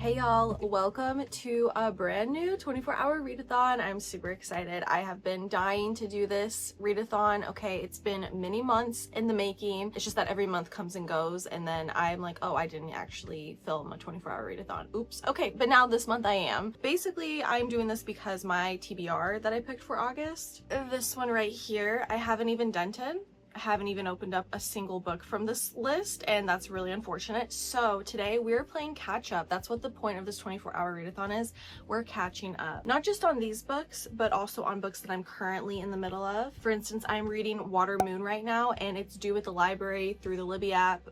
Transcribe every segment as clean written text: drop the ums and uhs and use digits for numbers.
Hey y'all, welcome to a brand new 24-hour readathon. I'm super excited. I have been dying to do this readathon. Okay, it's been many months in the making. It's just that every month comes and goes, and then I'm like, oh, I didn't actually film a 24-hour readathon. Oops. Okay, but now this month I am. Basically, I'm doing this because my TBR that I picked for August, this one right here, I haven't even dented. I haven't even opened up a single book from this list, and that's really unfortunate. So today we're playing catch up. That's what the point of this 24-hour readathon is. We're catching up, not just on these books, but also on books that I'm currently in the middle of. For instance, I'm reading Water Moon right now, and it's due at the library through the Libby app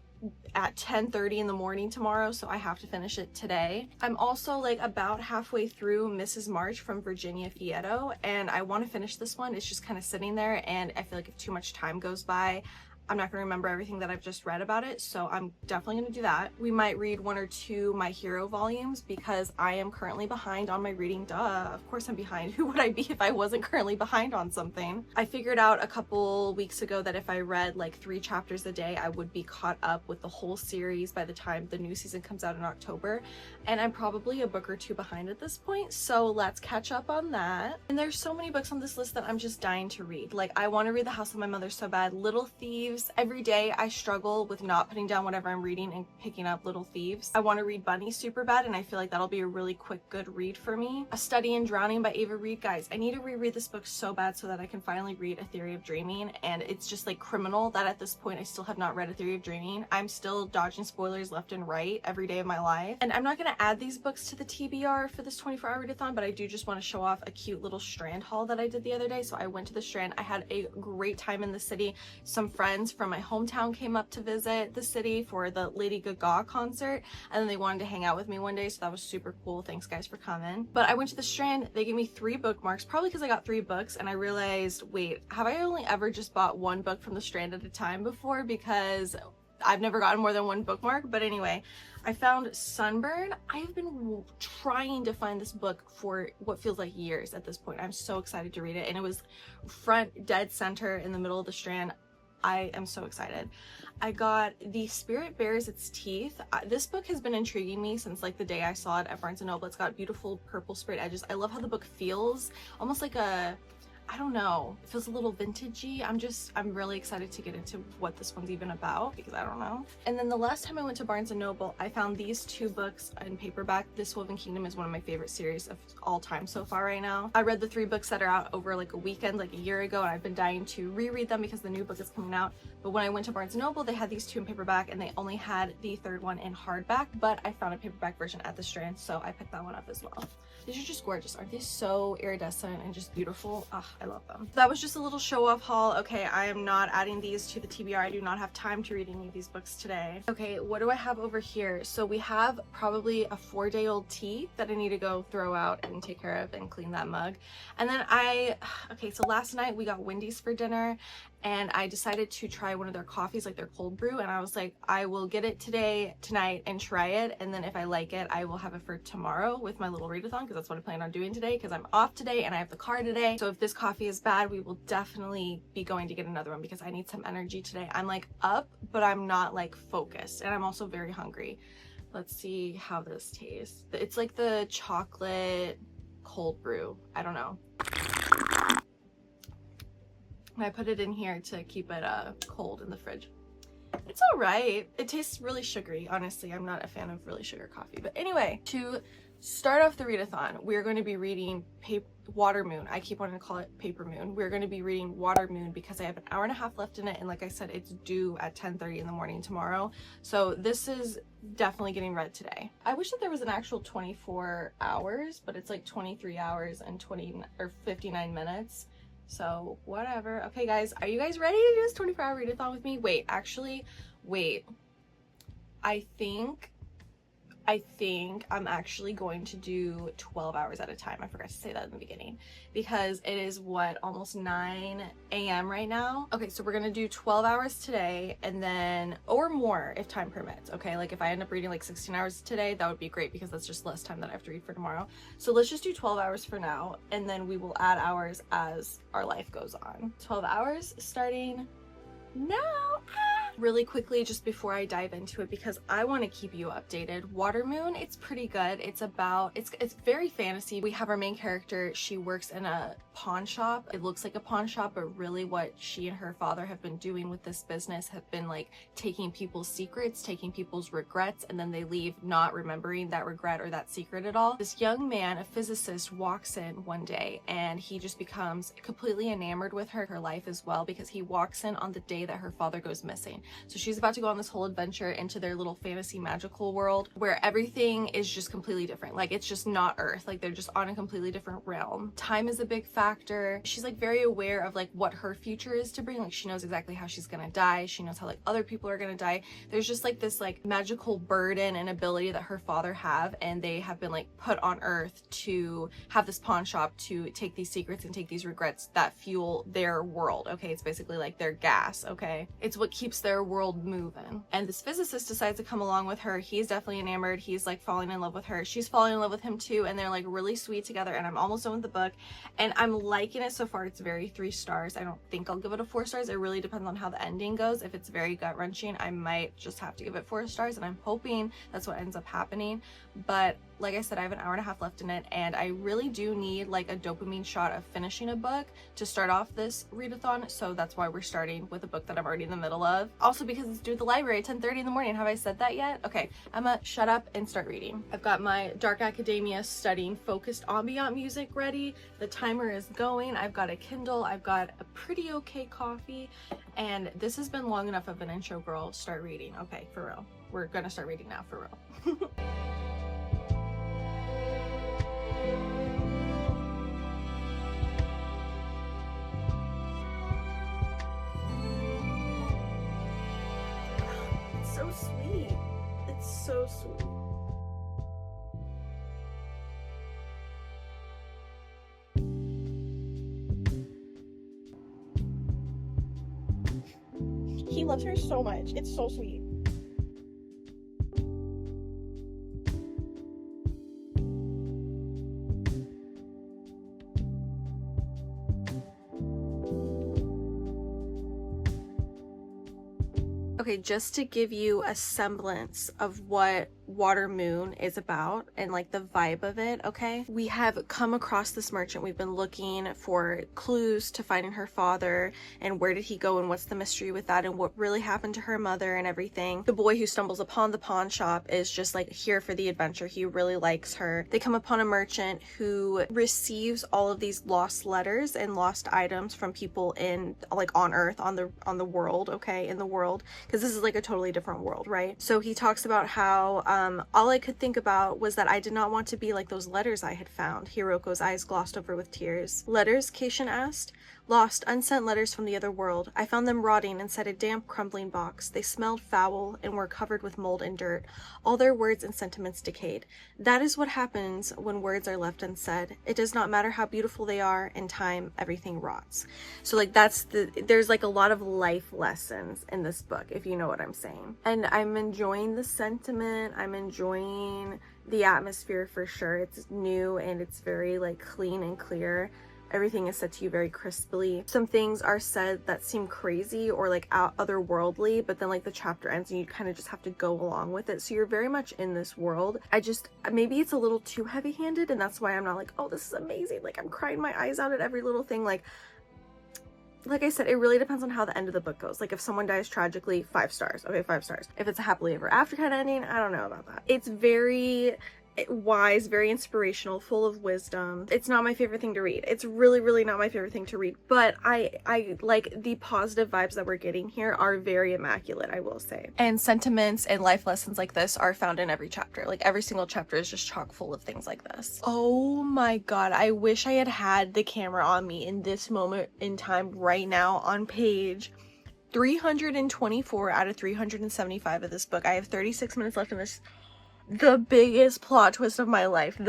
at 10:30 in the morning tomorrow, so I have to finish it today. I'm also like about halfway through Mrs. March from Virginia Fieto, and I want to finish this one. It's just kind of sitting there, and I feel like if too much time goes by, I'm not going to remember everything that I've just read about it, so I'm definitely going to do that. We might read one or two My Hero volumes because I am currently behind on my reading. Duh, of course I'm behind. Who would I be if I wasn't currently behind on something? I figured out a couple weeks ago that if I read like 3 chapters a day, I would be caught up with the whole series by the time the new season comes out in October, and I'm probably a book or 2 behind at this point, so let's catch up on that. And there's so many books on this list that I'm just dying to read. Like, I want to read The House of My Mother so bad. Little Thieves. Every day I struggle with not putting down whatever I'm reading and picking up Little Thieves. I want to read Bunny super bad, and I feel like that'll be a really quick, good read for me. A Study in Drowning by Ava Reid. Guys, I need to reread this book so bad so that I can finally read A Theory of Dreaming, and it's just like criminal that at this point I still have not read A Theory of Dreaming. I'm still dodging spoilers left and right every day of my life. And I'm not going to add these books to the TBR for this 24-hour readathon, but I do just want to show off a cute little Strand haul that I did the other day. So I went to the Strand. I had a great time in the city. Some friends from my hometown came up to visit the city for the Lady Gaga concert, and then they wanted to hang out with me one day, so that was super cool. Thanks guys for coming. But I went to the Strand. They gave me 3 bookmarks, probably because I got 3 books, and I realized, wait, have I only ever just bought 1 book from the Strand at a time before? Because I've never gotten more than 1 bookmark. But anyway, I found Sunburn. I have been trying to find this book for what feels like years at this point. I'm so excited to read it, and it was front dead center in the middle of the Strand. I am so excited. I got The Spirit Bares Its Teeth. This book has been intriguing me since like the day I saw it at Barnes & Noble. It's got beautiful purple sprayed edges. I love how the book feels, almost like a, I don't know, it feels a little vintagey. I'm really excited to get into what this one's even about, because I don't know. And then the last time I went to Barnes & Noble, I found these 2 books in paperback. This Woven Kingdom is one of my favorite series of all time so far right now. I read the 3 books that are out over like a weekend, like a year ago, and I've been dying to reread them because the new book is coming out. But when I went to Barnes & Noble, they had these 2 in paperback, and they only had the 3rd one in hardback, but I found a paperback version at the Strand, so I picked that one up as well. These are just gorgeous. Aren't they so iridescent and just beautiful? Ah, I love them. That was just a little show-off haul. Okay, I am not adding these to the TBR. I do not have time to read any of these books today. Okay, what do I have over here? So we have probably a 4-day-old tea that I need to go throw out and take care of and clean that mug. And then okay, so last night we got Wendy's for dinner, and I decided to try one of their coffees, like their cold brew, and I was like, I will get it tonight and try it, and then if I like it, I will have it for tomorrow with my little readathon, because that's what I plan on doing today, because I'm off today and I have the car today. So if this coffee is bad, we will definitely be going to get another one, because I need some energy today. I'm like up, but I'm not like focused, and I'm also very hungry. Let's see how this tastes. It's like the chocolate cold brew. I don't know. I put it in here to keep it cold in the fridge. It's all right. It tastes really sugary. Honestly, I'm not a fan of really sugar coffee. But anyway, to start off the readathon, we're going to be reading Water Moon. I keep wanting to call it Paper Moon. We're going to be reading Water Moon because I have an hour and a half left in it, and like I said, it's due at 10:30 in the morning tomorrow. So this is definitely getting read today. I wish that there was an actual 24 hours, but it's like 23 hours and 59 minutes. So whatever. Okay guys, are you guys ready to do this 24-hour readathon with me? Wait, actually, wait. I think I'm actually going to do 12 hours at a time. I forgot to say that in the beginning, because it is what, almost 9 a.m. right now. Okay, so we're gonna do 12 hours today, and then, or more if time permits. Okay, like if I end up reading like 16 hours today, that would be great, because that's just less time that I have to read for tomorrow. So let's just do 12 hours for now, and then we will add hours as our life goes on. 12 hours starting now. Ah! Really quickly, just before I dive into it, because I want to keep you updated, Water Moon, it's pretty good. It's very fantasy. We have our main character, she works in a pawn shop. It looks like a pawn shop, but really what she and her father have been doing with this business have been like taking people's secrets, taking people's regrets, and then they leave not remembering that regret or that secret at all. This young man, a physicist, walks in one day and he just becomes completely enamored with her life as well, because he walks in on the day that her father goes missing. So she's about to go on this whole adventure into their little fantasy magical world where everything is just completely different. Like, it's just not Earth. Like, they're just on a completely different realm. Time is a big factor. She's like very aware of like what her future is to bring. Like, she knows exactly how she's gonna die. She knows how like other people are gonna die. There's just like this like magical burden and ability that her father have, and they have been like put on Earth to have this pawn shop to take these secrets and take these regrets that fuel their world. Okay, it's basically like their gas. Okay, it's what keeps their world moving. And this physicist decides to come along with her. He's definitely enamored. He's like falling in love with her. She's falling in love with him too, and they're like really sweet together. And I'm almost done with the book and I'm liking it so far. It's very 3 stars. I don't think I'll give it a 4 stars. It really depends on how the ending goes. If it's very gut-wrenching, I might just have to give it 4 stars, and I'm hoping that's what ends up happening. But like I said, I have an hour and a half left in it, and I really do need like a dopamine shot of finishing a book to start off this readathon. So that's why we're starting with a book that I'm already in the middle of. Also because it's due at the library at 10:30 in the morning. Have I said that yet? Okay, I'm gonna shut up and start reading. I've got my Dark Academia studying focused ambient music ready. The timer is going. I've got a Kindle. I've got a pretty okay coffee, and this has been long enough of an intro, girl. Start reading. Okay, for real. We're gonna start reading now, for real. So sweet. It's so sweet. He loves her so much. It's so sweet. Okay, just to give you a semblance of what Water Moon is about and like the vibe of it, okay? We have come across this merchant. We've been looking for clues to finding her father and where did he go and what's the mystery with that and what really happened to her mother and everything. The boy who stumbles upon the pawn shop is just like here for the adventure. He really likes her. They come upon a merchant who receives all of these lost letters and lost items from people in like on Earth, on the world, okay, in the world, because this is like a totally different world, right? So he talks about how all I could think about was that I did not want to be like those letters I had found. Hiroko's eyes glossed over with tears. Letters? Keishan asked. Lost, unsent letters from the other world. I found them rotting inside a damp, crumbling box. They smelled foul and were covered with mold and dirt. All their words and sentiments decayed. That is what happens when words are left unsaid. It does not matter how beautiful they are. In time, everything rots. So like there's like a lot of life lessons in this book, if you know what I'm saying. And I'm enjoying the sentiment. I'm enjoying the atmosphere for sure. It's new and it's very like clean and clear. Everything is said to you very crisply. Some things are said that seem crazy or like otherworldly, but then like the chapter ends and you kind of just have to go along with it. So you're very much in this world. Maybe it's a little too heavy-handed, and that's why I'm not like, oh, this is amazing. Like I'm crying my eyes out at every little thing. Like I said, it really depends on how the end of the book goes. Like if someone dies tragically, 5 stars. Okay, 5 stars. If it's a happily ever after kind of ending, I don't know about that. It's very wise, very inspirational, full of wisdom. It's not my favorite thing to read. It's really, really not my favorite thing to read, but I like the positive vibes that we're getting here are very immaculate, I will say. And sentiments and life lessons like this are found in every chapter. Like every single chapter is just chock full of things like this. Oh my god, I wish I had had the camera on me in this moment in time right now on page 324 out of 375 of this book. I have 36 minutes left in this. The biggest plot twist of my life.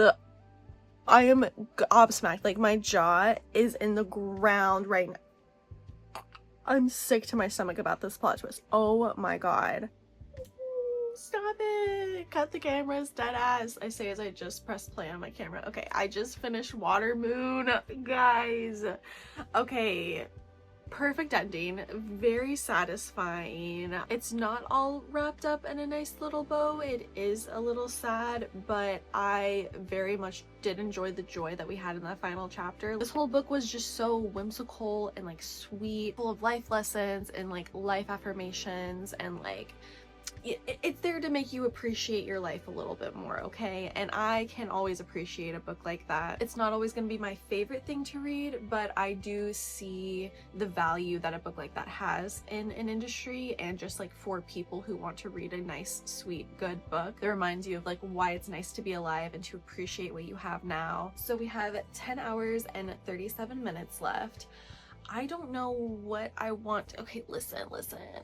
I am gobsmacked. Like my jaw is in the ground right now. I'm sick to my stomach about this plot twist. Oh my god. Stop it. Cut the cameras, dead ass. I say as I just press play on my camera. Okay, I just finished Water Moon, guys. Okay. perfect ending, very satisfying. It's not all wrapped up in a nice little bow. It is a little sad, but I very much did enjoy the joy that we had in that final chapter. This whole book was just so whimsical and like sweet, full of life lessons and like life affirmations, and like it's there to make you appreciate your life a little bit more, okay? And I can always appreciate a book like that. It's not always going to be my favorite thing to read, but I do see the value that a book like that has in an industry, and just like for people who want to read a nice, sweet, good book that reminds you of like why it's nice to be alive and to appreciate what you have now. So we have 10 hours and 37 minutes left. I don't know what I want. Okay, listen.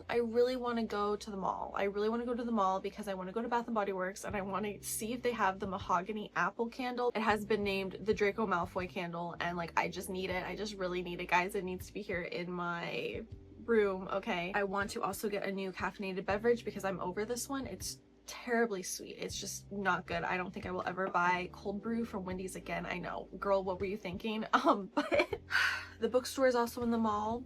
I really want to go to the mall. I really want to go to the mall because I want to go to Bath and Body Works, and I want to see if they have the mahogany apple candle. It has been named the Draco Malfoy candle, and like I just need it. I just really need it, guys. It needs to be here in my room, okay? I want to also get a new caffeinated beverage because I'm over this one. It's terribly sweet. It's just not good. I don't think I will ever buy cold brew from Wendy's again. I know, girl, what were you thinking? But the bookstore is also in the mall.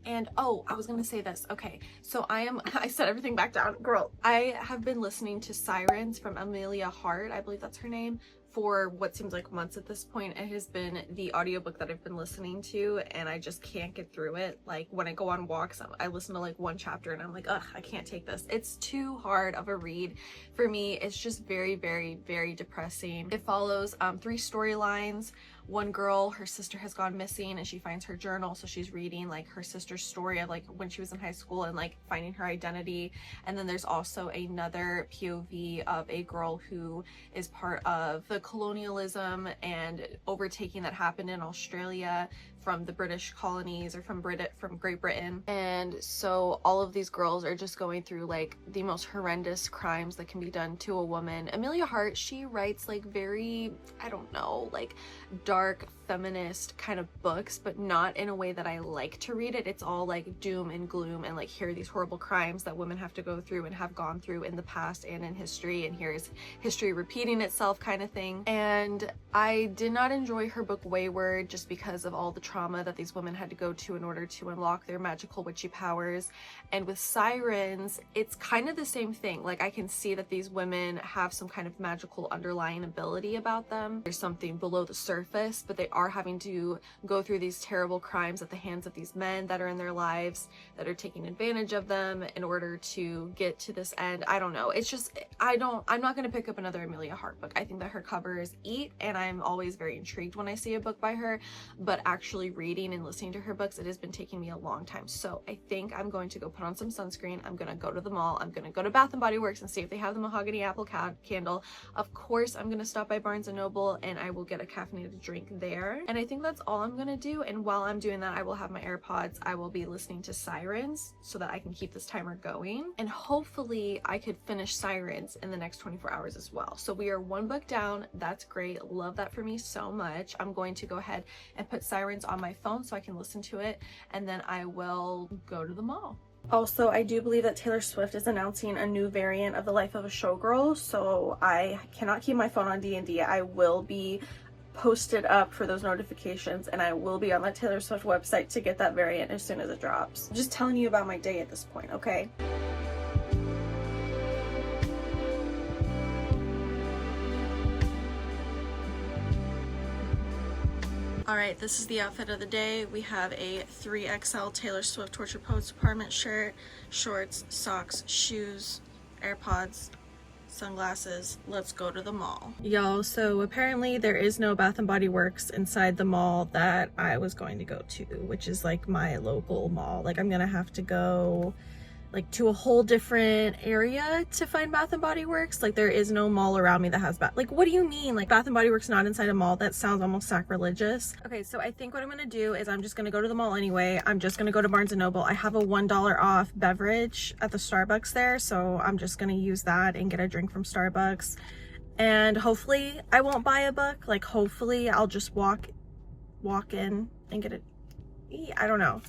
And oh, I was gonna say this. Okay, so I set everything back down. Girl, I have been listening to Sirens from Amelia Hart, I believe that's her name, for what seems like months at this point. It has been the audiobook that I've been listening to, and I just can't get through it. Like when I go on walks, I listen to like one chapter and I'm like, ugh, I can't take this. It's too hard of a read for me. It's just very, very, very depressing. It follows 3 storylines. One girl, her sister has gone missing and she finds her journal, so she's reading like her sister's story of like when she was in high school and like finding her identity. And then there's also another POV of a girl who is part of the colonialism and overtaking that happened in Australia from the British colonies, or from Great Britain. And so all of these girls are just going through like the most horrendous crimes that can be done to a woman. Amelia Hart, she writes like very, I don't know, like dark feminist kind of books, but not in a way that I like to read it. It's all like doom and gloom, and like here are these horrible crimes that women have to go through and have gone through in the past and in history, and here's history repeating itself kind of thing. And I did not enjoy her book Wayward just because of all the trauma that these women had to go to in order to unlock their magical witchy powers. And with Sirens, it's kind of the same thing. Like I can see that these women have some kind of magical underlying ability about them. There's something below the surface, but they are having to go through these terrible crimes at the hands of these men that are in their lives, that are taking advantage of them in order to get to this end. I don't know. It's just, I'm not going to pick up another Amelia Hart book. I think that her covers eat, and I'm always very intrigued when I see a book by her, but actually reading and listening to her books, it has been taking me a long time. So I think I'm going to go put on some sunscreen. I'm going to go to the mall. I'm going to go to Bath and Body Works and see if they have the mahogany apple candle. Of course, I'm going to stop by Barnes and Noble and I will get a caffeinated drink there. And I think that's all I'm going to do. And while I'm doing that, I will have my AirPods. I will be listening to Sirens so that I can keep this timer going. And hopefully I could finish Sirens in the next 24 hours as well. So we are 1 book down. That's great. Love that for me so much. I'm going to go ahead and put Sirens on my phone so I can listen to it, and then I will go to the mall. Also, I do believe that Taylor Swift is announcing a new variant of The Life of a Showgirl, so I cannot keep my phone on D&D. I will be posted up for those notifications, and I will be on the Taylor Swift website to get that variant as soon as it drops. I'm just telling you about my day at this point, okay? Alright, this is the outfit of the day. We have a 3XL Taylor Swift Torture Poets Department shirt, shorts, socks, shoes, AirPods, sunglasses. Let's go to the mall. Y'all, so apparently there is no Bath and Body Works inside the mall that I was going to go to, which is like my local mall. Like I'm gonna have to go like to a whole different area to find Bath and Body Works. Like there is no mall around me that has Bath. Like what do you mean? Like Bath and Body Works not inside a mall? That sounds almost sacrilegious. Okay, so I think what I'm gonna do is I'm just gonna go to the mall anyway. I'm just gonna go to Barnes & Noble. I have a $1 off beverage at the Starbucks there, so I'm just gonna use that and get a drink from Starbucks. And hopefully I won't buy a book. Like hopefully I'll just walk in and get it. I don't know.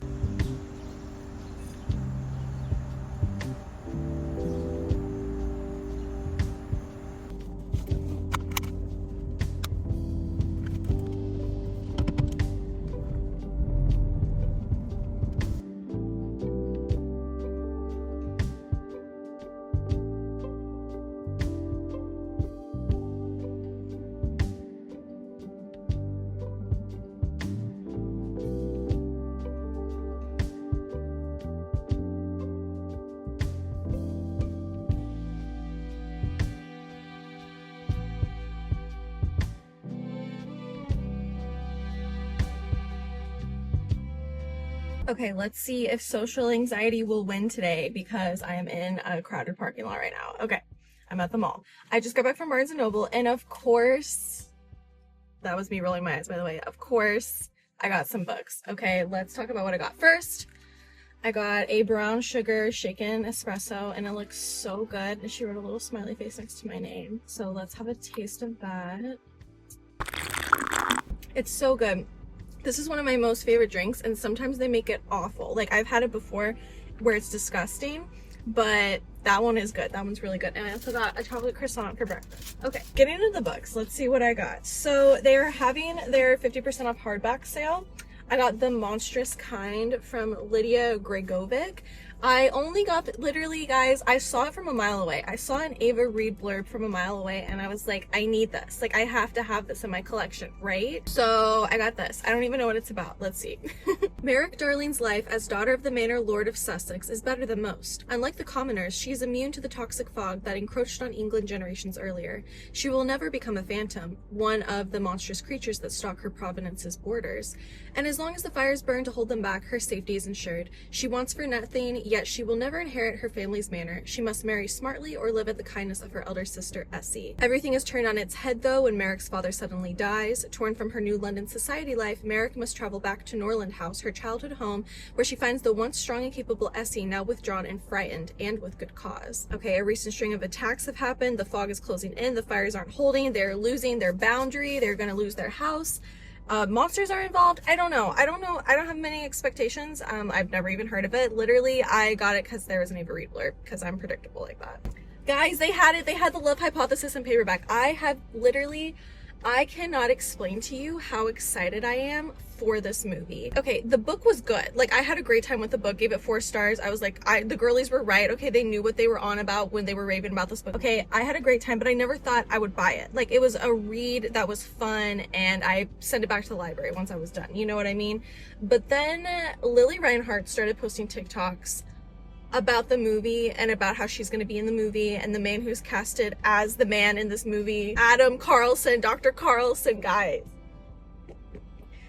Okay, let's see if social anxiety will win today because I am in a crowded parking lot right now. Okay, I'm at the mall. I just got back from Barnes & Noble, and of course, that was me rolling my eyes, by the way. Of course, I got some books. Okay, let's talk about what I got first. I got a brown sugar shaken espresso, and it looks so good. And she wrote a little smiley face next to my name. So let's have a taste of that. It's so good. This is one of my most favorite drinks, and sometimes they make it awful. Like, I've had it before where it's disgusting, but that one is good. That one's really good. And I also got a chocolate croissant for breakfast. Okay, getting into the books. Let's see what I got. So they are having their 50% off hardback sale. I got The Monstrous Kind from Lydia Gregovic. I only got, literally guys, I saw it from a mile away. I saw an Ava Reid blurb from a mile away, and I was like, I need this. Like, I have to have this in my collection, right? So I got this. I don't even know what it's about. Let's see. Merrick Darling's life as daughter of the Manor Lord of Sussex is better than most. Unlike the commoners, she is immune to the toxic fog that encroached on England generations earlier. She will never become a phantom, one of the monstrous creatures that stalk her provenance's borders. And as long as the fires burn to hold them back, her safety is ensured. She wants for nothing, yet she will never inherit her family's manor. She must marry smartly or live at the kindness of her elder sister, Essie. Everything is turned on its head, though, when Merrick's father suddenly dies. Torn from her new London society life, Merrick must travel back to Norland House, her childhood home, where she finds the once strong and capable Essie now withdrawn and frightened, and with good cause. Okay, a recent string of attacks have happened. The fog is closing in. The fires aren't holding. They're losing their boundary. They're going to lose their house. Monsters are involved. I don't know. I don't have many expectations. I've never even heard of it. Literally, I got it because there was an Ava Reid blurb, because I'm predictable like that. Guys, they had it. They had the Love Hypothesis in paperback. I cannot explain to you how excited I am for this movie. Okay, the book was good. Like, I had a great time with the book, gave it 4 stars. I was like, the girlies were right. Okay, they knew what they were on about when they were raving about this book. Okay, I had a great time, but I never thought I would buy it. Like, it was a read that was fun, and I sent it back to the library once I was done. You know what I mean? But then Lily Reinhart started posting TikToks about the movie and about how she's going to be in the movie, and the man who's casted as the man in this movie, Adam Carlson, Dr. Carlson, guys.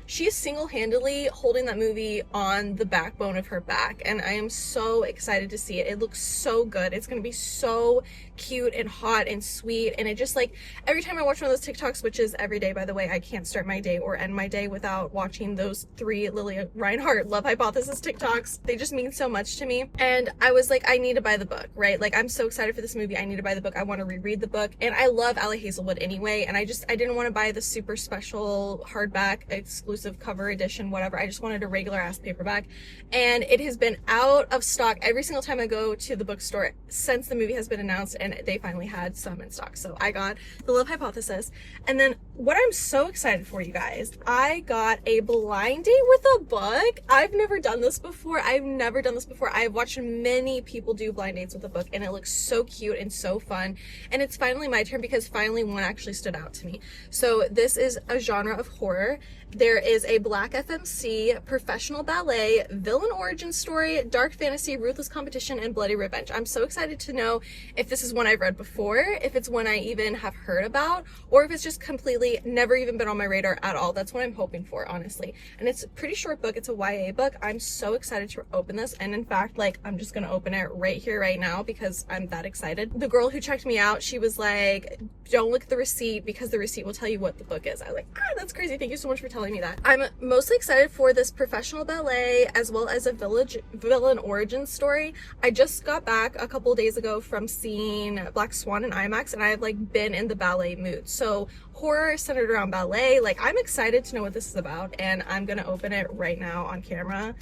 She is single-handedly holding that movie on the backbone of her back, and I am so excited to see it. It looks so good. It's going to be so cute and hot and sweet, and it just, like, every time I watch one of those TikToks, which is every day, by the way, I can't start my day or end my day without watching those 3 Lily Reinhart Love Hypothesis TikToks. They just mean so much to me, and I was like, I need to buy the book, right? Like, I'm so excited for this movie. I need to buy the book. I want to reread the book, and I love Allie Hazelwood anyway, and I didn't want to buy the super special hardback exclusive cover edition, whatever. I just wanted a regular ass paperback, and it has been out of stock every single time I go to the bookstore since the movie has been announced, and they finally had some in stock. So I got the Love Hypothesis, and then what I'm so excited for, you guys, I got a blind date with a book. I've never done this before. I've watched many people do blind dates with a book, and it looks so cute and so fun, and it's finally my turn because finally one actually stood out to me. So this is a genre of horror. There is a black FMC, professional ballet, villain origin story, dark fantasy, ruthless competition, and bloody revenge. I'm so excited to know if this is one I've read before, if it's one I even have heard about, or if it's just completely never even been on my radar at all. That's what I'm hoping for, honestly. And it's a pretty short book. It's a YA book. I'm so excited to open this. And in fact, like, I'm just gonna open it right here, right now, because I'm that excited. The girl who checked me out, she was like, don't look at the receipt because the receipt will tell you what the book is. I was like, that's crazy. Thank you so much for telling me that. I'm mostly excited for this professional ballet as well as a villain origin story. I just got back a couple days ago from seeing Black Swan in IMAX, and I've like been in the ballet mood. So horror centered around ballet, like, I'm excited to know what this is about, and I'm gonna open it right now on camera,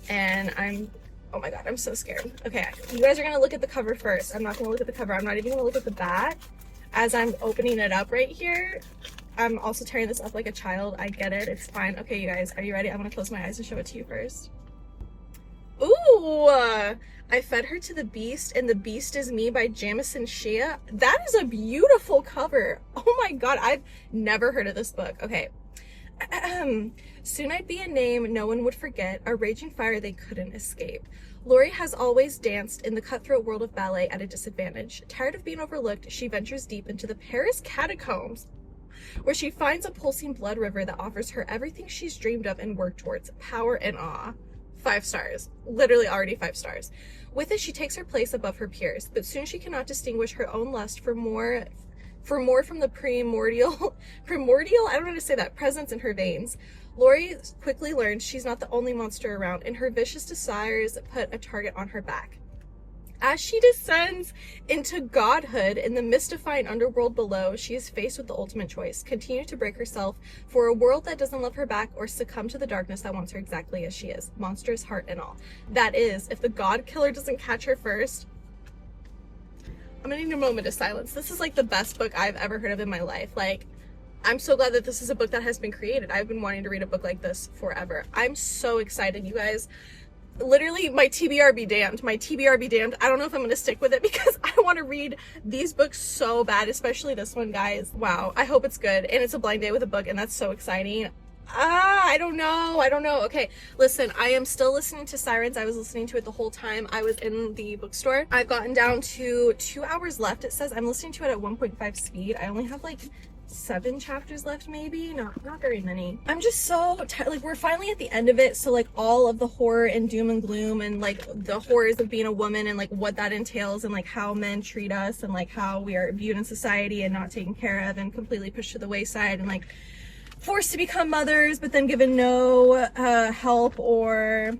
and oh my god, I'm so scared. Okay, you guys are gonna look at the cover first. I'm not gonna look at the cover. I'm not even gonna look at the back as I'm opening it up right here. I'm also tearing this up like a child. I get it. It's fine. Okay, you guys, are you ready? I'm gonna close my eyes and show it to you first. Ooh! I Fed Her to the Beast, and the Beast is Me by Jamison Shea. That is a beautiful cover. Oh my god, I've never heard of this book. Okay. Soon I'd be a name no one would forget, a raging fire they couldn't escape. Laurie has always danced in the cutthroat world of ballet at a disadvantage. Tired of being overlooked, she ventures deep into the Paris catacombs, where she finds a pulsing blood river that offers her everything she's dreamed of and worked towards, power and awe. 5 stars. Literally already 5 stars. With it, she takes her place above her peers, but soon she cannot distinguish her own lust for more from the primordial, I don't know how to say that, presence in her veins. Lori quickly learns she's not the only monster around, and her vicious desires put a target on her back. As she descends into godhood in the mystifying underworld below, she is faced with the ultimate choice: continue to break herself for a world that doesn't love her back, or succumb to the darkness that wants her exactly as she is, monstrous heart and all. That is, if the god killer doesn't catch her first. I'm gonna need a moment of silence. This is like the best book I've ever heard of in my life. Like, I'm so glad that this is a book that has been created. I've been wanting to read a book like this forever. I'm so excited, you guys. Literally, my TBR be damned. My TBR be damned. I don't know if I'm going to stick with it because I want to read these books so bad, especially this one, guys. Wow. I hope it's good. And it's a blind date with a book, and that's so exciting. I don't know. Okay, listen, I am still listening to Sirens. I was listening to it the whole time I was in the bookstore. I've gotten down to 2 hours left. It says I'm listening to it at 1.5 speed. I only have like 7 chapters left, maybe. Not very many. I'm just so tired. Like, we're finally at the end of it, so like all of the horror and doom and gloom and like the horrors of being a woman and like what that entails and like how men treat us and like how we are viewed in society and not taken care of and completely pushed to the wayside and like forced to become mothers but then given no help or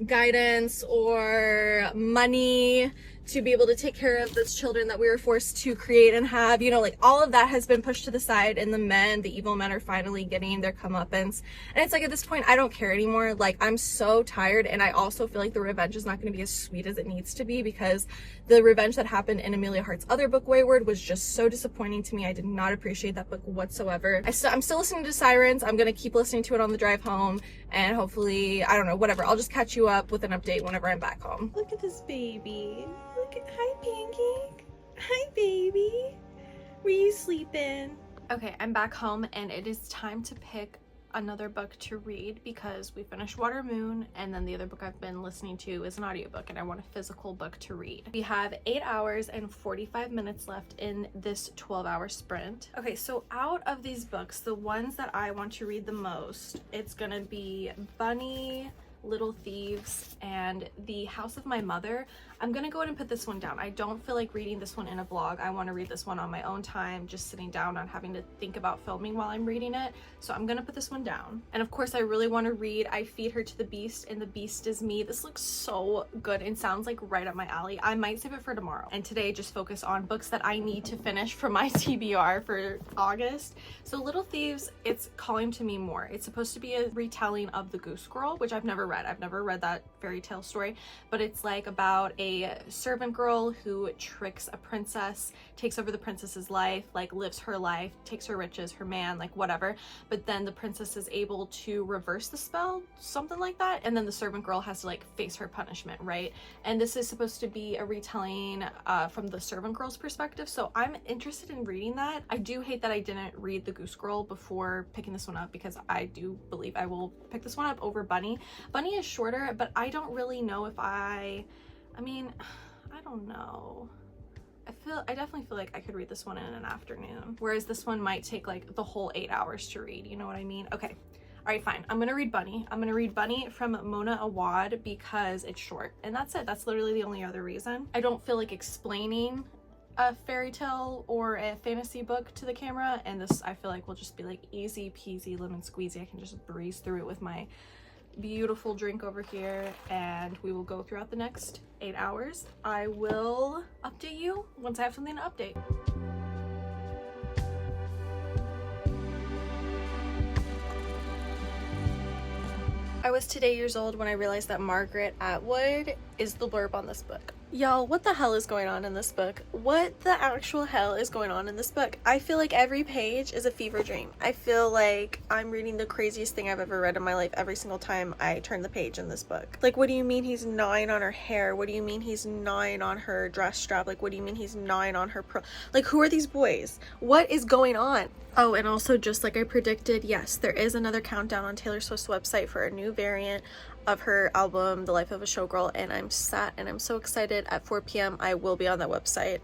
guidance or money to be able to take care of those children that we were forced to create and have, you know, like all of that has been pushed to the side, and the evil men are finally getting their comeuppance. And it's like, at this point, I don't care anymore. Like, I'm so tired, and I also feel like the revenge is not going to be as sweet as it needs to be, because the revenge that happened in Amelia Hart's other book, Wayward, was just so disappointing to me. I did not appreciate that book whatsoever. I'm still listening to Sirens. I'm going to keep listening to it on the drive home, and hopefully, I don't know, whatever. I'll just catch you up with an update whenever I'm back home. Look at this baby. Hi, Pancake. Hi, baby. Were you sleeping? Okay, I'm back home, and it is time to pick another book to read because we finished Water Moon, and then the other book I've been listening to is an audiobook, and I want a physical book to read. We have 8 hours and 45 minutes left in this 12-hour sprint. Okay, so out of these books, the ones that I want to read the most, it's gonna be Bunny, Little Thieves, and The House of My Mother. I'm gonna go ahead and put this one down. I don't feel like reading this one in a vlog. I want to read this one on my own time, just sitting down, not having to think about filming while I'm reading it. So I'm gonna put this one down. And of course, I really want to read I Feed Her to the Beast and the Beast is Me. This looks so good and sounds like right up my alley. I might save it for tomorrow, and today just focus on books that I need to finish for my TBR for August. So Little Thieves, it's calling to me more. It's supposed to be a retelling of The Goose Girl, which I've never read. I've never read that fairy tale story, but it's like about a servant girl who tricks a princess, takes over the princess's life, like lives her life, takes her riches, her man, like whatever, but then the princess is able to reverse the spell, something like that, and then the servant girl has to like face her punishment, right? And this is supposed to be a retelling from the servant girl's perspective, so I'm interested in reading that. I do hate that I didn't read The Goose Girl before picking this one up, because I do believe I will pick this one up over Bunny. Bunny is shorter, but I don't really know if I mean, I don't know. I definitely feel like I could read this one in an afternoon, whereas this one might take like the whole 8 hours to read, you know what I mean? Okay, all right, fine. I'm gonna read Bunny. I'm gonna read Bunny from Mona Awad because it's short, and that's it. That's literally the only other reason. I don't feel like explaining a fairy tale or a fantasy book to the camera, and this I feel like will just be like easy peasy lemon squeezy. I can just breeze through it with my beautiful drink over here, and we will go throughout the next 8 hours. I will update you once I have something to update. I was today years old when I realized that Margaret Atwood is the blurb on this book. Y'all, what the hell is going on in this book? What the actual hell is going on in this book? I feel like every page is a fever dream. I feel like I'm reading the craziest thing I've ever read in my life every single time I turn the page in this book. Like, what do you mean he's gnawing on her hair? What do you mean he's gnawing on her dress strap? Like, what do you mean he's gnawing on her like, who are these boys? What is going on? Oh, and also, just like I predicted, yes, there is another countdown on Taylor Swift's website for a new variant of her album, The Life of a Showgirl, and I'm so excited. At 4 p.m. I will be on that website.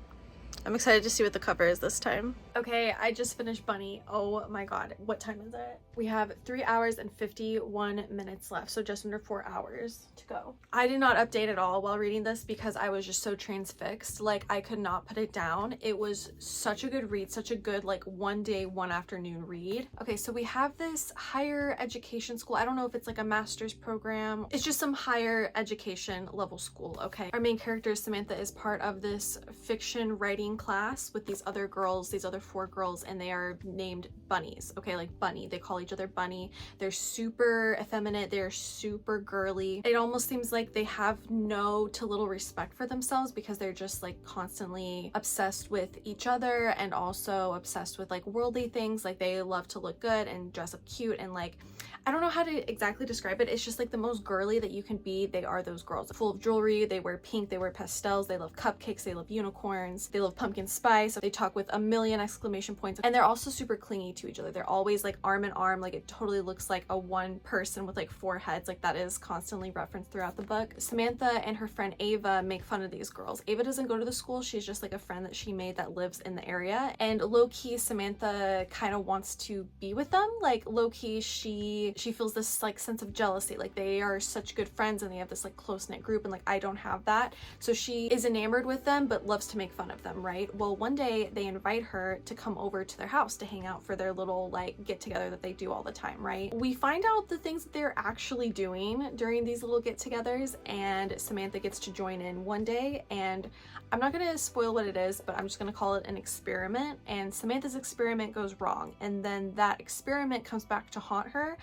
I'm excited to see what the cover is this time. Okay, I just finished Bunny. Oh my god, what time is it? We have 3 hours and 51 minutes left, so just under 4 hours to go. I did not update at all while reading this because I was just so transfixed. Like, I could not put it down. It was such a good read, such a good like one day, one afternoon read. Okay, so we have this higher education school. I don't know if it's like a master's program. It's just some higher education level school, okay? Our main character, Samantha, is part of this fiction writing class with these other girls, these other 4 girls, and they are named bunnies, okay? Like Bunny. They call each other Bunny. They're super effeminate. They're super girly. It almost seems like they have no to little respect for themselves because they're just like constantly obsessed with each other and also obsessed with like worldly things. Like, they love to look good and dress up cute, and like, I don't know how to exactly describe it. It's just like the most girly that you can be. They are those girls. Full of jewelry. They wear pink. They wear pastels. They love cupcakes. They love unicorns. They love pumpkin spice. They talk with a million exclamation points. And they're also super clingy to each other. They're always like arm in arm. Like, it totally looks like a one person with like 4 heads. Like, that is constantly referenced throughout the book. Samantha and her friend Ava make fun of these girls. Ava doesn't go to the school. She's just like a friend that she made that lives in the area. And low-key, Samantha kind of wants to be with them. Like, low-key, she feels this like sense of jealousy. Like, they are such good friends and they have this like close-knit group, and like, I don't have that. So she is enamored with them but loves to make fun of them, right? Well, one day they invite her to come over to their house to hang out for their little like get-together that they do all the time, right? We find out the things that they're actually doing during these little get-togethers, and Samantha gets to join in one day, and I'm not gonna spoil what it is, but I'm just gonna call it an experiment. And Samantha's experiment goes wrong, and then that experiment comes back to haunt her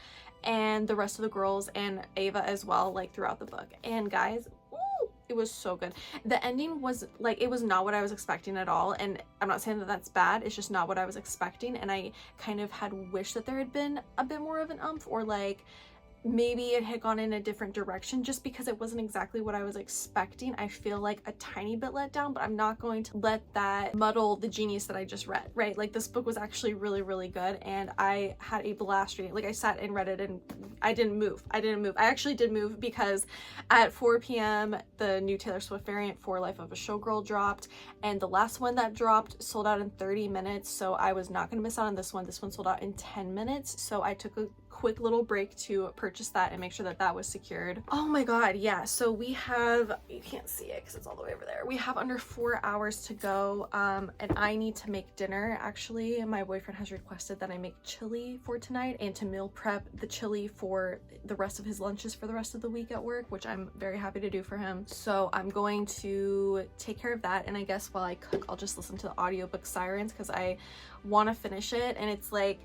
and the rest of the girls and Ava as well, like throughout the book. And guys, woo, it was so good. The ending was like, it was not what I was expecting at all, and I'm not saying that that's bad, it's just not what I was expecting. And I kind of had wished that there had been a bit more of an oomph, or like maybe it had gone in a different direction, just because it wasn't exactly what I was expecting. I feel like a tiny bit let down, but I'm not going to let that muddle the genius that I just read, right? Like, this book was actually really, really good, and I had a blast reading. Like, I sat and read it and I didn't move. I actually did move because at 4 p.m. the new Taylor Swift variant for Life of a Showgirl dropped, and the last one that dropped sold out in 30 minutes, so I was not going to miss out on this one. This one sold out in 10 minutes, so I took a quick little break to purchase that and make sure that that was secured. Oh my god, yeah, so we have, you can't see it because it's all the way over there, we have under 4 hours to go, and I need to make dinner. Actually, my boyfriend has requested that I make chili for tonight and to meal prep the chili for the rest of his lunches for the rest of the week at work, which I'm very happy to do for him. So I'm going to take care of that, and I guess while I cook, I'll just listen to the audiobook Sirens because I want to finish it, and it's like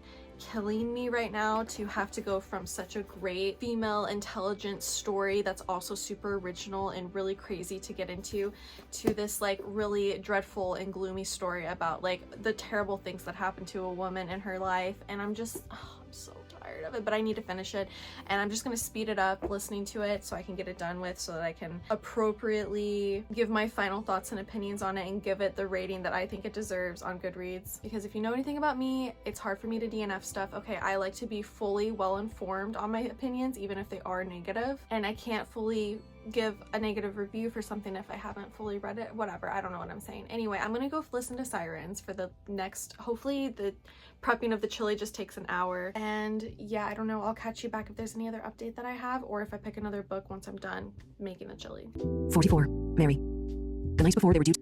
killing me right now to have to go from such a great female intelligent story that's also super original and really crazy to get into, to this like really dreadful and gloomy story about like the terrible things that happen to a woman in her life. And I'm just, oh, I'm so tired of it, but I need to finish it, and I'm just gonna speed it up listening to it so I can get it done with, so that I can appropriately give my final thoughts and opinions on it and give it the rating that I think it deserves on Goodreads. Because if you know anything about me, it's hard for me to DNF stuff. Okay, I like to be fully well informed on my opinions, even if they are negative, and I can't fully give a negative review for something if I haven't fully read it. Whatever, I don't know what I'm saying. Anyway, I'm gonna go listen to Sirens for the next, hopefully the prepping of the chili just takes an hour, and yeah, I don't know, I'll catch you back if there's any other update that I have, or if I pick another book once I'm done making the chili. 44. Mary. The nights before they were due.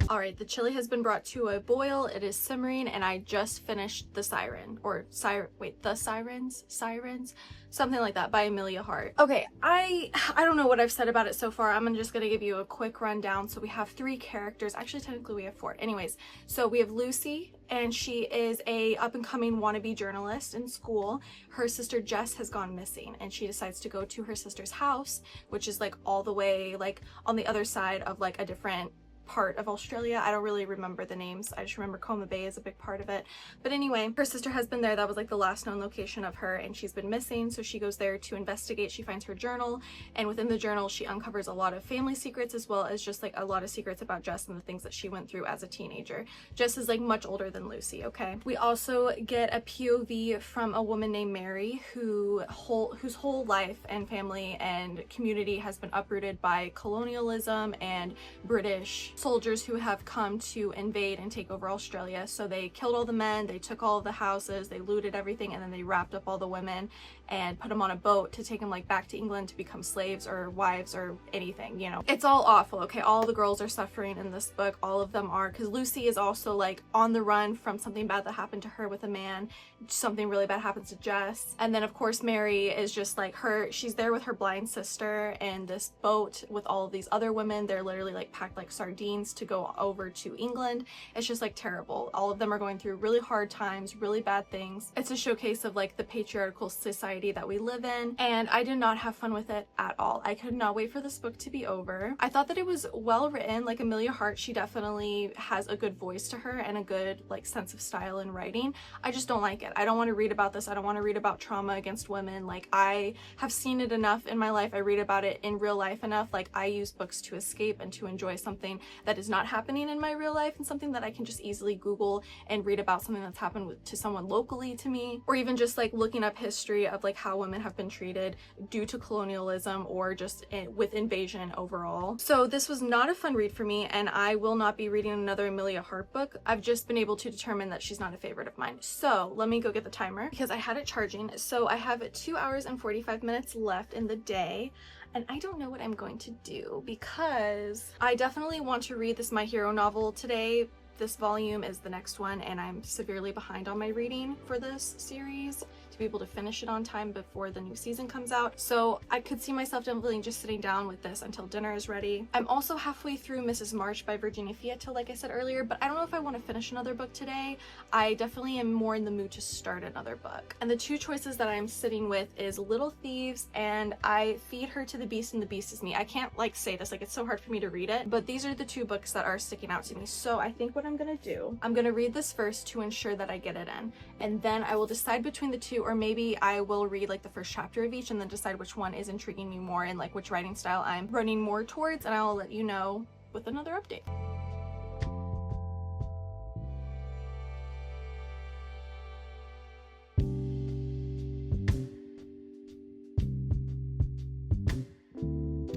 Alright, the chili has been brought to a boil. It is simmering, and I just finished The Siren, or The Sirens, something like that, by Amelia Hart. Okay, I don't know what I've said about it so far. I'm just gonna give you a quick rundown. So we have 3 characters. Actually, technically we have 4. Anyways, so we have Lucy, and she is a up-and-coming wannabe journalist in school. Her sister Jess has gone missing, and she decides to go to her sister's house, which is like all the way like on the other side of like a different part of Australia. I don't really remember the names. I just remember Coma Bay is a big part of it. But anyway, her sister has been there. That was like the last known location of her, and she's been missing. So she goes there to investigate. She finds her journal, and within the journal she uncovers a lot of family secrets, as well as just like a lot of secrets about Jess and the things that she went through as a teenager. Jess is like much older than Lucy, okay? We also get a POV from a woman named Mary whose whole life and family and community has been uprooted by colonialism and British soldiers who have come to invade and take over Australia. So they killed all the men, they took all of the houses, they looted everything, and then they wrapped up all the women and put them on a boat to take them like back to England to become slaves or wives or anything, you know. It's all awful, okay? All the girls are suffering in this book. All of them are, because Lucy is also like on the run from something bad that happened to her with a man. Something really bad happens to Jess. And then of course Mary is just like she's there with her blind sister in this boat with all of these other women. They're literally like packed like sardines to go over to England. It's just like terrible. All of them are going through really hard times, really bad things. It's a showcase of like the patriarchal society that we live in, and I did not have fun with it at all. I could not wait for this book to be over. I thought that it was well written. Like Amelia Hart, she definitely has a good voice to her and a good like sense of style in writing. I just don't like it. I don't want to read about this. I don't want to read about trauma against women. Like I have seen it enough in my life. I read about it in real life enough. Like I use books to escape and to enjoy something that is not happening in my real life, and something that I can just easily Google and read about something that's happened to someone locally to me, or even just like looking up history of like how women have been treated due to colonialism or just with invasion overall. So this was not a fun read for me, and I will not be reading another Amelia Hart book. I've just been able to determine that she's not a favorite of mine. So let me go get the timer because I had it charging. So I have 2 hours and 45 minutes left in the day, and I don't know what I'm going to do because I definitely want to read this My Hero novel today. This volume is the next one, and I'm severely behind on my reading for this series to be able to finish it on time before the new season comes out. So I could see myself definitely just sitting down with this until dinner is ready. I'm also halfway through Mrs. March by Virginia Fietta, like I said earlier, but I don't know if I want to finish another book today. I definitely am more in the mood to start another book. And the two choices that I'm sitting with is Little Thieves and I Feed Her to the Beast and the Beast is Me. I can't like say this, like it's so hard for me to read it, but these are the two books that are sticking out to me. So I think what I'm gonna do, I'm gonna read this first to ensure that I get it in, and then I will decide between the two, or maybe I will read like the first chapter of each and then decide which one is intriguing me more and like which writing style I'm running more towards, and I will let you know with another update.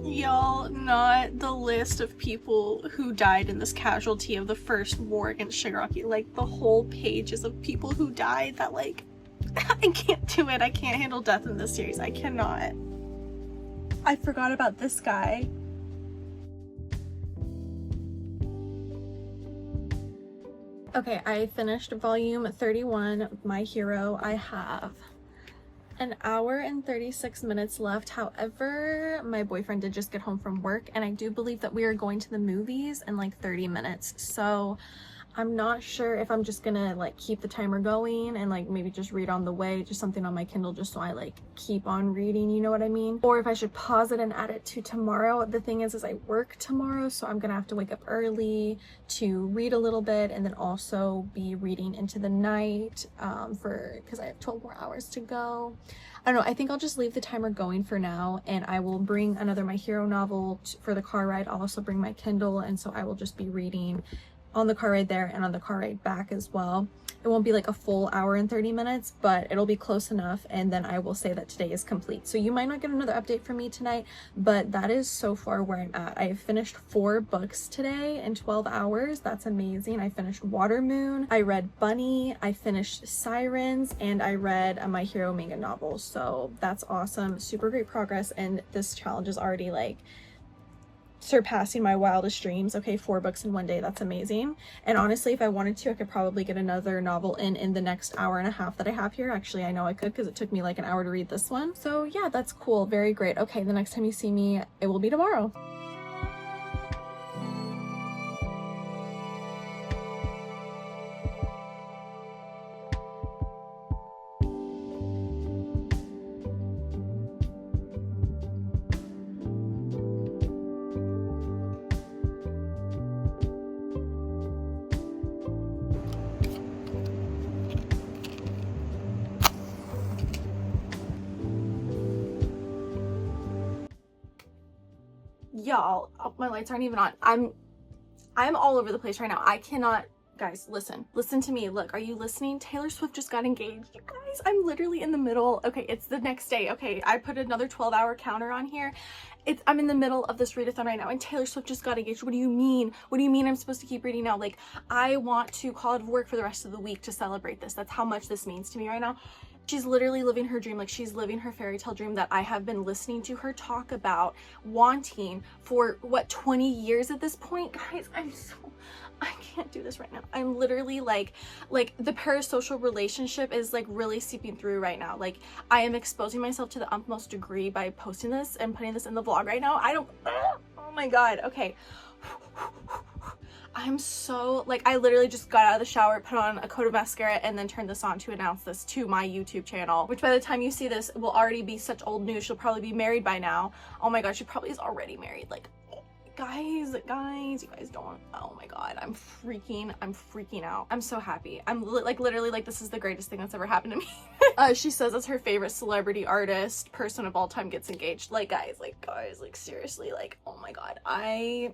Y'all, not the list of people who died in this casualty of the first war against Shigaraki. Like the whole pages of people who died that like I can't do it. I can't handle death in this series. I cannot. I forgot about this guy. Okay, I finished volume 31 of My Hero. I have an hour and 36 minutes left. However, my boyfriend did just get home from work, and I do believe that we are going to the movies in like 30 minutes. So I'm not sure if I'm just gonna like keep the timer going and like maybe just read on the way, just something on my Kindle just so I like keep on reading, you know what I mean? Or if I should pause it and add it to tomorrow. The thing is I work tomorrow, so I'm gonna have to wake up early to read a little bit and then also be reading into the night because I have 12 more hours to go. I don't know, I think I'll just leave the timer going for now, and I will bring another My Hero novel for the car ride. I'll also bring my Kindle, and so I will just be reading on the car ride there and on the car ride back as well. It won't be like a full hour and 30 minutes, but it'll be close enough, and then I will say that today is complete. So you might not get another update from me tonight, but that is so far where I'm at. I have finished 4 books today in 12 hours. That's amazing. I finished Water Moon, I read Bunny, I finished Sirens, and I read a My Hero manga novel. So that's awesome. Super great progress, and this challenge is already like surpassing my wildest dreams. Okay, 4 books in one day, that's amazing. And honestly, if I wanted to, I could probably get another novel in the next hour and a half that I have here. Actually, I know I could, because it took me like an hour to read this one. So yeah, that's cool. Very great. Okay, the next time you see me, it will be tomorrow. y'all, oh, my lights aren't even on. I'm all over the place right now. I cannot, guys, listen to me. Look, are you listening? Taylor Swift just got engaged. You guys, I'm literally in the middle. Okay, it's the next day. Okay, I put another 12-hour counter on here. I'm in the middle of this readathon right now, and Taylor Swift just got engaged. What do you mean? What do you mean I'm supposed to keep reading now? Like, I want to call out of work for the rest of the week to celebrate this. That's how much this means to me right now. She's literally living her dream. Like, she's living her fairy tale dream that I have been listening to her talk about wanting for, what, 20 years at this point? Guys, I can't do this right now. I'm literally like the parasocial relationship is like really seeping through right now. Like, I am exposing myself to the utmost degree by posting this and putting this in the vlog right now. Oh my God. Okay. I'm so, like, I literally just got out of the shower, put on a coat of mascara, and then turned this on to announce this to my YouTube channel, which by the time you see this will already be such old news. She'll probably be married by now. Oh my God, she probably is already married. Like, guys, you guys don't, oh my God, I'm freaking out. I'm so happy. I'm literally like, this is the greatest thing that's ever happened to me. She says it's her favorite celebrity artist person of all time gets engaged. Like, guys, like seriously, like, oh my God, I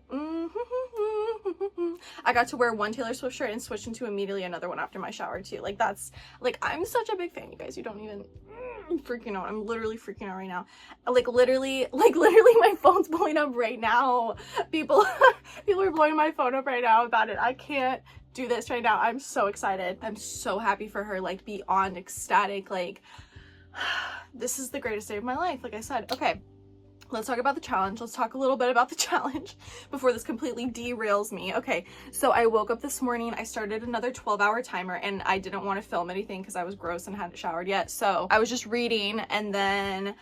got to wear one Taylor Swift shirt and switch into immediately another one after my shower too. Like, that's, like, I'm such a big fan, you guys. You don't even, I'm freaking out. I'm literally freaking out right now. Like literally my phone's blowing up right now. People are blowing my phone up right now about it. I can't do this right now. I'm so excited. I'm so happy for her, like, beyond ecstatic. Like, this is the greatest day of my life, like I said. Okay, let's talk about the challenge. Let's talk a little bit about the challenge before this completely derails me. Okay, so I woke up this morning, I started another 12-hour timer, and I didn't want to film anything because I was gross and hadn't showered yet. So I was just reading, and then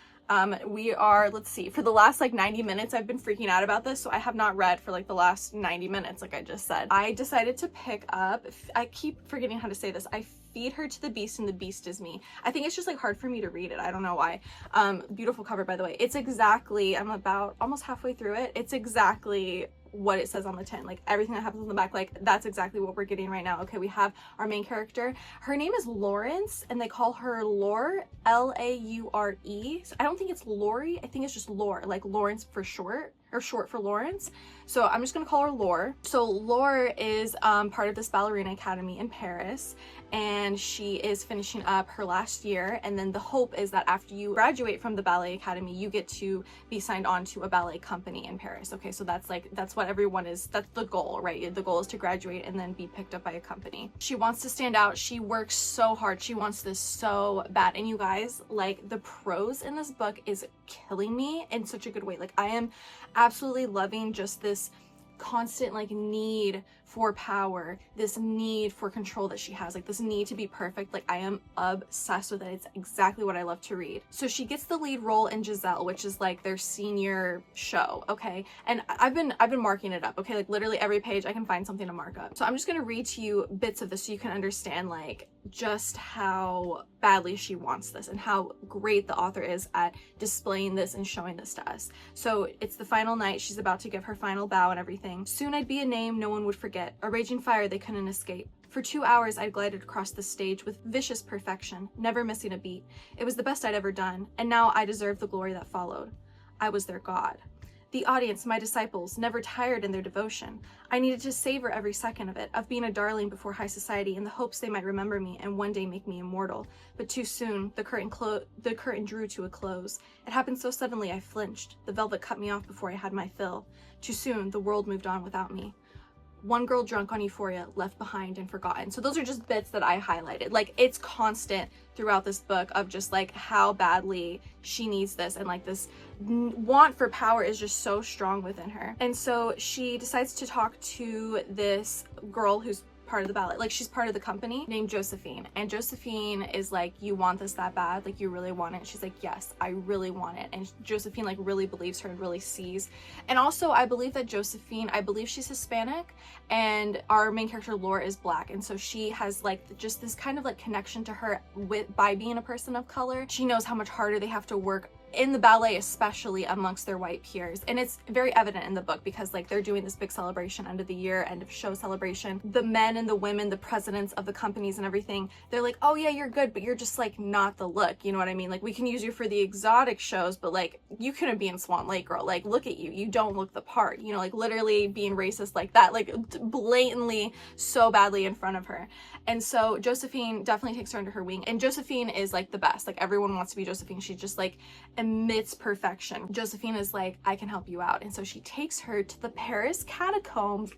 we are, let's see, for the last like 90 minutes I've been freaking out about this, so I have not read for like the last 90 minutes, like I just said. I decided to pick up, I keep forgetting how to say this, I feed her to the beast and the beast is me. I think it's just like hard for me to read it. I don't know why. Beautiful cover, by the way. It's exactly, I'm about almost halfway through it. It's exactly what it says on the tin. Like, everything that happens on the back, like, that's exactly what we're getting right now. Okay, we have our main character. Her name is Lawrence, and they call her Lore, L-A-U-R-E. So I don't think it's Lori. I think it's just Lore, like Lawrence for short, or short for Lawrence. So I'm just gonna call her Lore. So Lore is part of this ballerina academy in Paris, and she is finishing up her last year, and then the hope is that after you graduate from the ballet academy, you get to be signed on to a ballet company in Paris. Okay, so that's what everyone is, that's the goal, right? The goal is to graduate and then be picked up by a company. She wants to stand out. She works so hard. She wants this so bad. And you guys, like, the prose in this book is killing me in such a good way. Like, I am absolutely loving just this constant like need for power, this need for control that she has, like this need to be perfect. Like, I am obsessed with it. It's exactly what I love to read. So she gets the lead role in Giselle, which is like their senior show. Okay, and I've been marking it up. Okay, like literally every page I can find something to mark up. So I'm just gonna read to you bits of this so you can understand like just how badly she wants this and how great the author is at displaying this and showing this to us. So it's the final night. She's about to give her final bow and everything. Soon I'd be a name no one would forget, a raging fire they couldn't escape. For 2 hours I glided across the stage with vicious perfection, never missing a beat. It was the best I'd ever done, and now I deserved the glory that followed. I was their god. The audience, my disciples, never tired in their devotion. I needed to savor every second of it, of being a darling before high society in the hopes they might remember me and one day make me immortal. But too soon, the curtain drew to a close. It happened so suddenly I flinched. The velvet cut me off before I had my fill. Too soon, the world moved on without me. One girl drunk on euphoria, left behind and forgotten. So those are just bits that I highlighted. Like, it's constant throughout this book of just like how badly she needs this, and like this want for power is just so strong within her. And so she decides to talk to this girl who's part of the ballet, like she's part of the company, named Josephine. And Josephine is like, you want this that bad? Like, you really want it? And she's like, yes, I really want it. And Josephine like really believes her and really sees. And also I believe that Josephine, I believe she's Hispanic, and our main character Laura is Black, and so she has like just this kind of like connection to her by being a person of color. She knows how much harder they have to work in the ballet, especially amongst their white peers. And it's very evident in the book because like they're doing this big celebration end of the year, end of show celebration. The men and the women, the presidents of the companies and everything, they're like, oh yeah, you're good, but you're just like not the look, you know what I mean? Like we can use you for the exotic shows, but like you couldn't be in Swan Lake, girl. Like look at you, you don't look the part, you know, like literally being racist like that, like blatantly so badly in front of her. And so Josephine definitely takes her under her wing, and Josephine is like the best. Like everyone wants to be Josephine. She just like emits perfection. Josephine is like, I can help you out. And so she takes her to the Paris catacombs,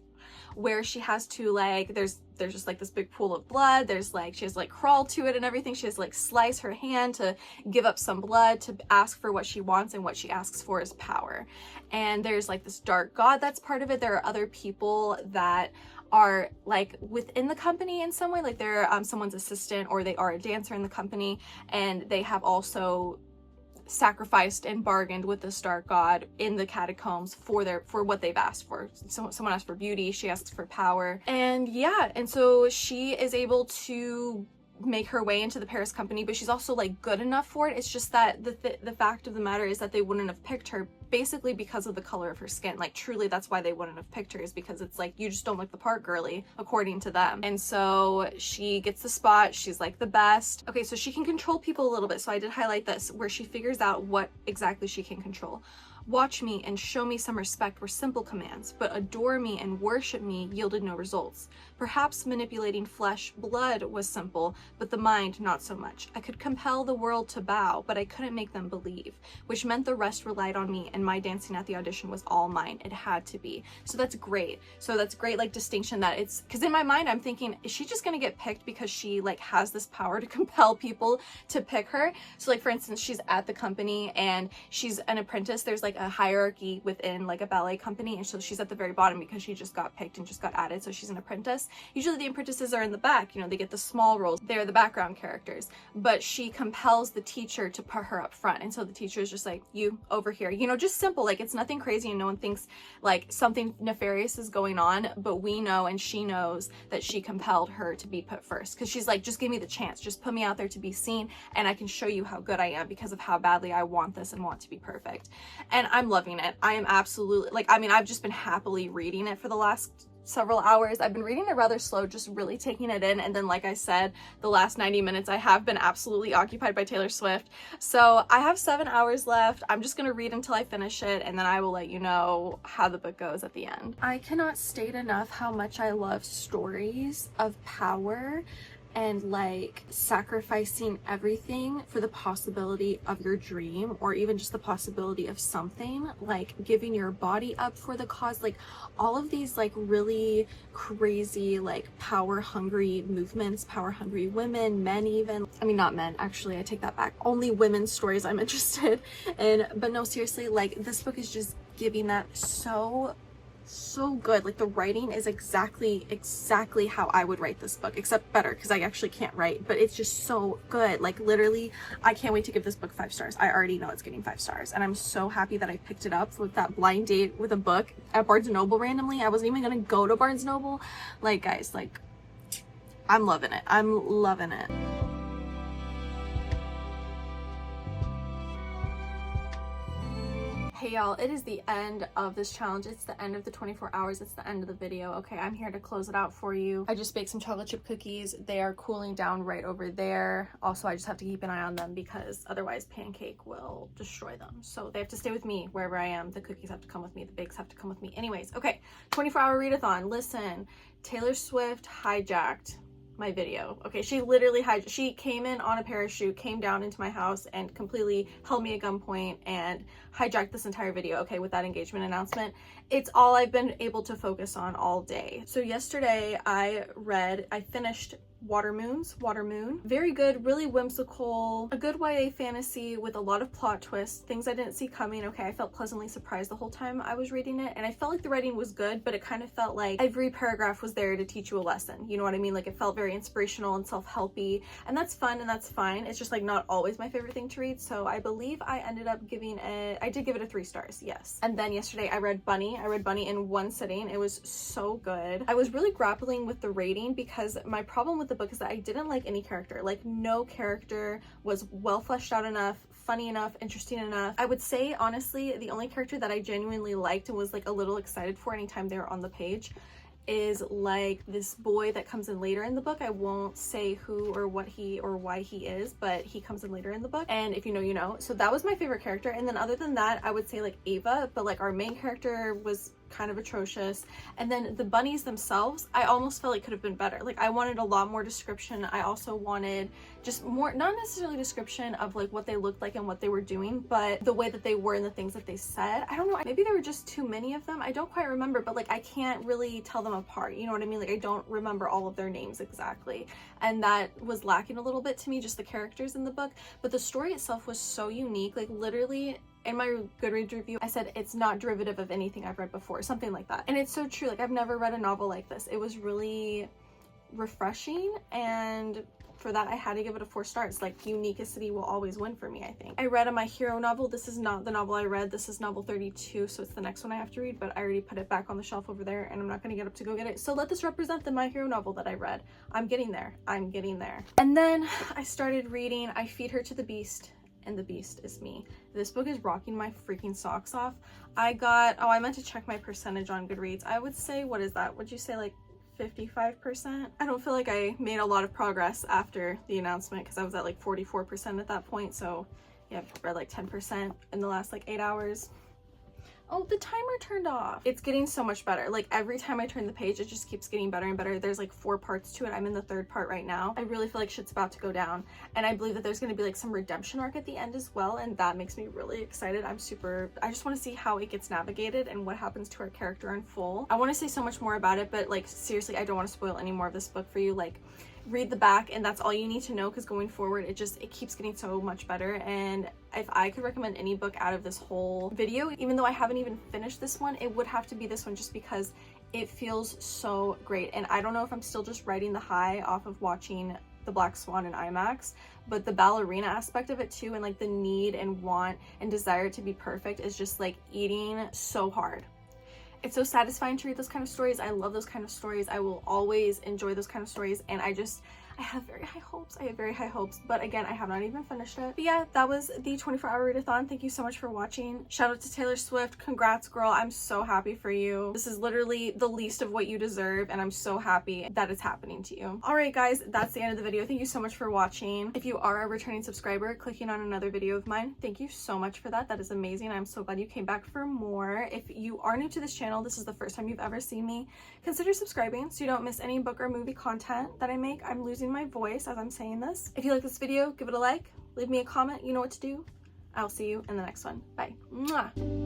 where she has to like, there's just like this big pool of blood. There's like, she has to like crawl to it and everything. She has to like slice her hand to give up some blood to ask for what she wants, and what she asks for is power. And there's like this dark god that's part of it. There are other people that are like within the company in some way, like they're someone's assistant, or they are a dancer in the company, and they have also sacrificed and bargained with this dark god in the catacombs for what they've asked for. So someone asked for beauty, she asks for power, and yeah, and so she is able to make her way into the Paris company, but she's also like good enough for it. It's just that the fact of the matter is that they wouldn't have picked her basically because of the color of her skin. Like truly that's why they wouldn't have picked her, is because it's like, you just don't look the part, girly, according to them. And so she gets the spot, she's like the best. Okay, so she can control people a little bit, so I did highlight this, where she figures out what exactly she can control. Watch me and show me some respect were simple commands, but adore me and worship me yielded no results. Perhaps manipulating flesh, blood was simple, but the mind not so much. I could compel the world to bow, but I couldn't make them believe, which meant the rest relied on me, and my dancing at the audition was all mine. It had to be. So that's great. So that's great, like distinction, that it's, because in my mind I'm thinking, is she just gonna get picked because she like has this power to compel people to pick her? So like for instance, she's at the company and she's an apprentice. There's like a hierarchy within like a ballet company, and so she's at the very bottom because she just got picked and just got added, so she's an apprentice. Usually the apprentices are in the back, you know, they get the small roles, they're the background characters, but she compels the teacher to put her up front, and so the teacher is just like, you over here, you know, just simple, like it's nothing crazy, and no one thinks like something nefarious is going on, but we know and she knows that she compelled her to be put first, because she's like, just give me the chance, just put me out there to be seen, and I can show you how good I am because of how badly I want this and want to be perfect. And I'm loving it. I am absolutely, like, I mean, I've just been happily reading it for the last several hours. I've been reading it rather slow, just really taking it in, and then like I said, the last 90 minutes I have been absolutely occupied by Taylor Swift. So I have 7 hours left. I'm just gonna read until I finish it, and then I will let you know how the book goes at the end. I cannot state enough how much I love stories of power and like sacrificing everything for the possibility of your dream, or even just the possibility of something, like giving your body up for the cause. Like all of these like really crazy like power hungry movements, power hungry women, men even, I mean not men, actually I take that back, only women's stories I'm interested in. But no, seriously, like this book is just giving that so good. Like the writing is exactly how I would write this book, except better, because I actually can't write, but it's just so good. Like literally I can't wait to give this book 5 stars. I already know it's getting 5 stars, and I'm so happy that I picked it up with that blind date with a book at Barnes & Noble randomly. I wasn't even gonna go to Barnes & Noble. Like guys, like I'm loving it. I'm loving it. Hey y'all, it is the end of this challenge. It's the end of the 24 hours. It's the end of the video. Okay, I'm here to close it out for you. I just baked some chocolate chip cookies. They are cooling down right over there. Also, I just have to keep an eye on them because otherwise Pancake will destroy them. So they have to stay with me wherever I am. The cookies have to come with me. The bakes have to come with me. Anyways, okay, 24-hour readathon. Listen, Taylor Swift hijacked my video. Okay, she literally she came in on a parachute, came down into my house, and completely held me at gunpoint and hijacked this entire video, okay, with that engagement announcement. It's all I've been able to focus on all day. So yesterday I finished Water Moon. Very good, really whimsical, a good YA fantasy with a lot of plot twists, things I didn't see coming. Okay, I felt pleasantly surprised the whole time I was reading it, and I felt like the writing was good, but it kind of felt like every paragraph was there to teach you a lesson. You know what I mean? Like it felt very inspirational and self-helpy, and that's fun and that's fine. It's just like not always my favorite thing to read, so I believe I ended up giving it, I did give it a 3 stars, yes. And then yesterday I read Bunny in one sitting. It was so good. I was really grappling with the rating because my problem with the book is that I didn't like any character. Like no character was well fleshed out enough funny enough, interesting enough. I would say, honestly, the only character that I genuinely liked and was like a little excited for anytime they were on the page is like this boy that comes in later in the book. I won't say who or what he or why he is, but he comes in later in the book, and if you know, you know. So that was my favorite character. And then other than that, I would say like Ava, but like our main character was kind of atrocious. And then the bunnies themselves, I almost felt like could have been better. Like I wanted a lot more description. I also wanted just more, not necessarily description of like what they looked like and what they were doing, but the way that they were and the things that they said. I don't know, maybe there were just too many of them. I don't quite remember, but like I can't really tell them apart, you know what I mean? Like I don't remember all of their names exactly, and that was lacking a little bit to me, just the characters in the book. But the story itself was so unique. Like literally in my Goodreads review, I said it's not derivative of anything I've read before, something like that. And it's so true. Like I've never read a novel like this. It was really refreshing, and for that I had to give it a 4 stars. Like uniquity will always win for me, I think. I read a My Hero novel. This is not the novel I read. This is novel 32, so it's the next one I have to read, but I already put it back on the shelf over there and I'm not gonna get up to go get it. So let this represent the My Hero novel that I read. I'm getting there. I'm getting there. And then I started reading I Feed Her to the Beast, and the Beast is Me. This book is rocking my freaking socks off. I meant to check my percentage on Goodreads. I would say, what is that? Would you say like 55%? I don't feel like I made a lot of progress after the announcement because I was at like 44% at that point. So yeah, I've read like 10% in the last like 8 hours. Oh, the timer turned off. It's getting so much better. Like every time I turn the page, it just keeps getting better and better. There's like 4 parts to it. I'm in the 3rd part right now. I really feel like shit's about to go down. And I believe that there's going to be like some redemption arc at the end as well. And that makes me really excited. I just want to see how it gets navigated and what happens to our character in full. I want to say so much more about it, but like seriously, I don't want to spoil any more of this book for you. Like read the back and that's all you need to know, because going forward it keeps getting so much better. And if I could recommend any book out of this whole video, even though I haven't even finished this one, it would have to be this one, just because it feels so great. And I don't know if I'm still just riding the high off of watching The Black Swan in IMAX, but the ballerina aspect of it too, and like the need and want and desire to be perfect is just like eating so hard. It's so satisfying to read those kind of stories. I love those kind of stories. I will always enjoy those kind of stories, and I have very high hopes. I have very high hopes, but again, I have not even finished it. But yeah, that was the 24-hour readathon. Thank you so much for watching. Shout out to Taylor Swift. Congrats, girl. I'm so happy for you. This is literally the least of what you deserve, and I'm so happy that it's happening to you. All right, guys, that's the end of the video. Thank you so much for watching. If you are a returning subscriber, clicking on another video of mine, thank you so much for that. That is amazing. I'm so glad you came back for more. If you are new to this channel, this is the first time you've ever seen me, consider subscribing so you don't miss any book or movie content that I make. I'm losing my voice as I'm saying this. If you like this video, give it a like, leave me a comment, you know what to do. I'll see you in the next one. Bye. Mwah.